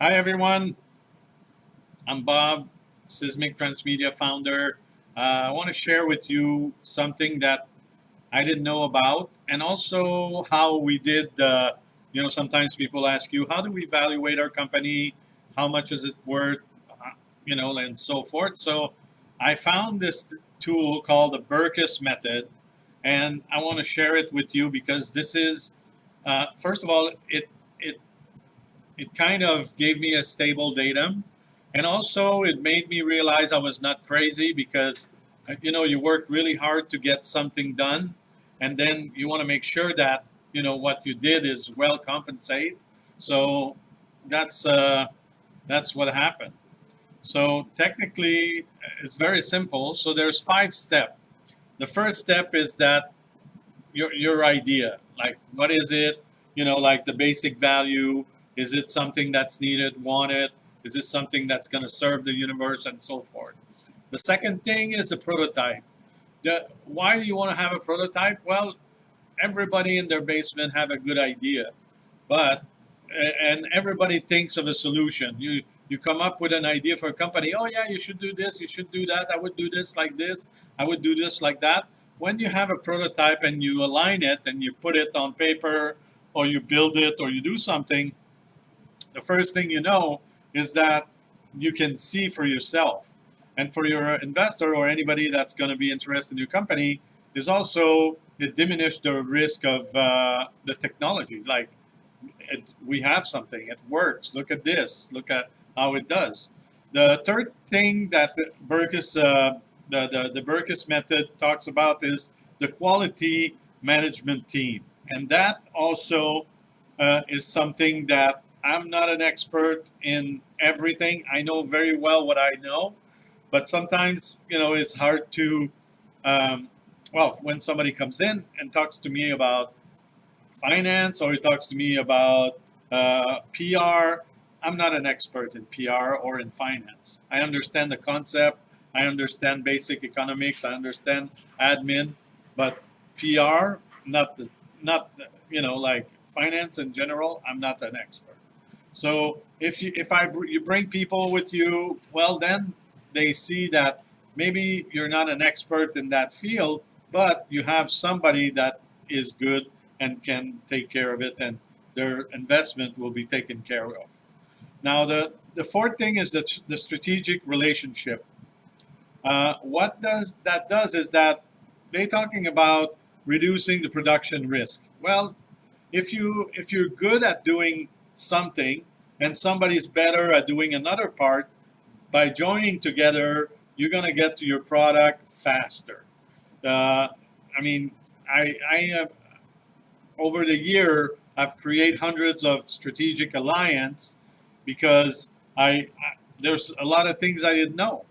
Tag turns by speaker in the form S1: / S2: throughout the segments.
S1: Hi everyone, I'm Bob, Sysmic Transmedia founder. I want to share with you something that I didn't know about, and also how we did. Sometimes people ask you, how do we evaluate our company? How much is it worth? And so forth. So I found this tool called the Berkus method, and I want to share it with you because this is, first of all, it it kind of gave me a stable datum, and also it made me realize I was not crazy because you work really hard to get something done, and then you want to make sure that what you did is well compensated. So that's uh, that's what happened. So technically it's very simple. So there's 5 steps. The first step is that your idea, like what is it, like the basic value. Is it something that's needed, wanted? Is this something that's going to serve the universe, and so forth? The second thing is the prototype. Why do you want to have a prototype? Well, everybody in their basement have a good idea, but and everybody thinks of a solution. You come up with an idea for a company. Oh yeah, you should do this, you should do that. I would do this like this, I would do this like that. When you have a prototype and you align it and you put it on paper, or you build it, or you do something, the first thing you know is that you can see for yourself. And for your investor or anybody that's going to be interested in your company, is also it diminishes the risk of the technology. Like, we have something, it works. Look at this. Look at how it does. The third thing that the Berkus method talks about is the quality management team, and that also is something that I'm not an expert in everything. I know very well what I know, but sometimes it's hard to. When somebody comes in and talks to me about finance, or he talks to me about PR. I'm not an expert in PR or in finance. I understand the concept. I understand basic economics. I understand admin, but PR, like finance in general. I'm not an expert. So if you bring people with you, well, then they see that maybe you're not an expert in that field, but you have somebody that is good and can take care of it, and their investment will be taken care of. Now, the fourth thing is the strategic relationship. What does that does is that they're talking about reducing the production risk. Well, if you're good at doing something and somebody's better at doing another part, by joining together, you're going to get to your product faster. Uh, I mean, I have over the year, I've created hundreds of strategic alliance because there's a lot of things I didn't know.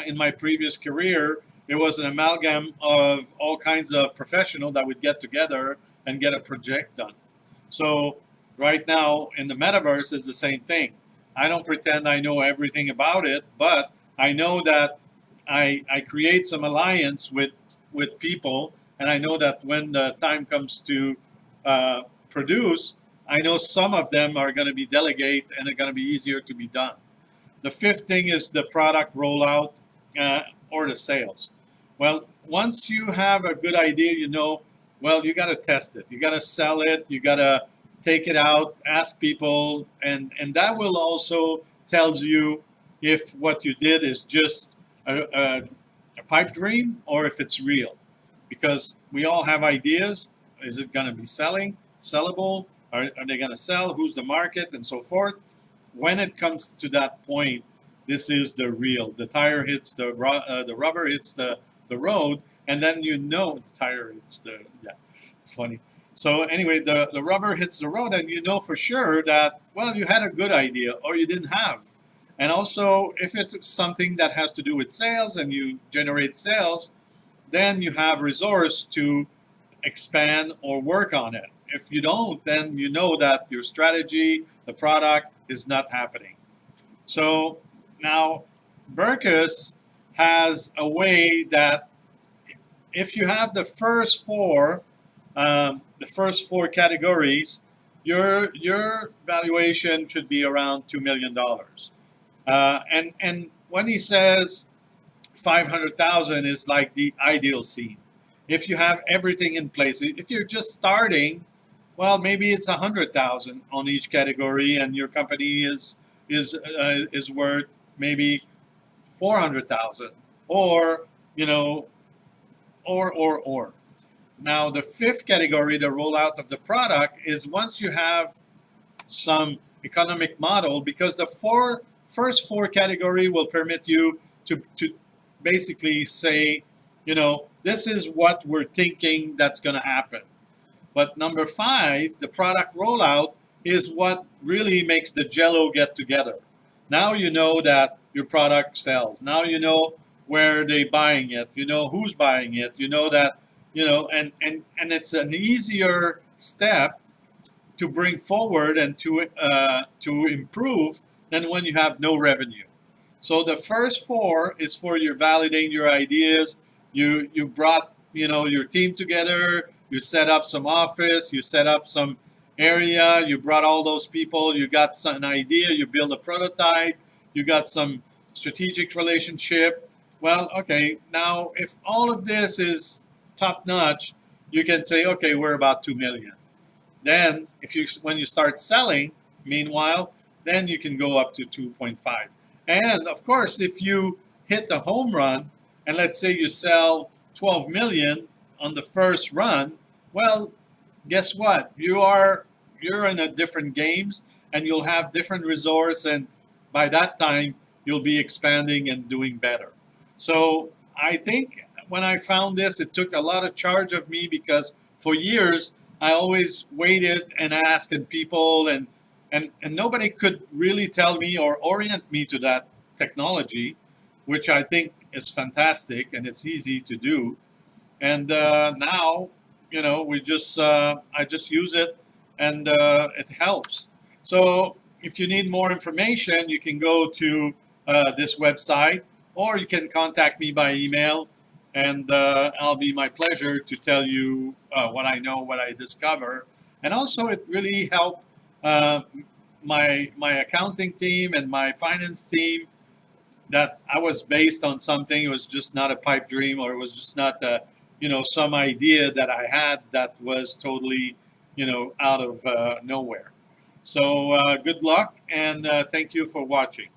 S1: In my previous career, it was an amalgam of all kinds of professionals that would get together and get a project done. So right now in the metaverse is the same thing. I don't pretend I know everything about it, but I know that I create some alliance with people, and I know that when the time comes to produce, I know some of them are going to be delegate and are going to be easier to be done. The fifth thing is the product rollout or the sales. Well, once you have a good idea, well, you got to test it. You got to sell it. You got to take it out, ask people, and that will also tells you if what you did is just a pipe dream or if it's real. Because we all have ideas. Is it going to be sellable? Are they going to sell? Who's the market, and so forth? When it comes to that point, this is the real. The tire hits the rubber hits the road, and then the tire hits the yeah. It's funny. So anyway, the rubber hits the road, and you know for sure that well you had a good idea or you didn't have. And also, if it's something that has to do with sales and you generate sales, then you have resource to expand or work on it. If you don't, then you know that your strategy, the product, is not happening. So now Berkus has a way that if you have the first four categories, your valuation should be around $2 million. And when he says 500,000 is like the ideal scene. If you have everything in place, if you're just starting, well, maybe it's 100,000 on each category, and your company is worth maybe 400,000, or you know, or. Now the fifth category, the rollout of the product, is once you have some economic model, because the first four category will permit you to basically say, this is what we're thinking that's going to happen. But number five, the product rollout, is what really makes the jello get together. Now you know that your product sells. Now you know where they're buying it. You know who's buying it. You know that, and it's an easier step to bring forward and to improve than when you have no revenue. So the first four is for your validating your ideas. You brought your team together. You set up some office. You set up some area. You brought all those people. You got an idea. You build a prototype. You got some strategic relationship. Well, okay. Now, if all of this is top notch, you can say, okay, we're about 2 million. Then, when you start selling, meanwhile, then you can go up to 2.5. And of course, if you hit a home run, and let's say you sell 12 million on the first run, well, guess what? You're in a different games, and you'll have different resource, and by that time you'll be expanding and doing better. So I think when I found this, it took a lot of charge of me, because for years I always waited and asked people, and nobody could really tell me or orient me to that technology, which I think is fantastic and it's easy to do. And now, we just I just use it, and it helps. So if you need more information, you can go to this website, or you can contact me by email, and I'll be my pleasure to tell you what I know, what I discover. And also, it really helped my accounting team and my finance team, that I was based on something. It was just not a pipe dream, or it was just not some idea that I had that was totally out of nowhere. So good luck, and thank you for watching.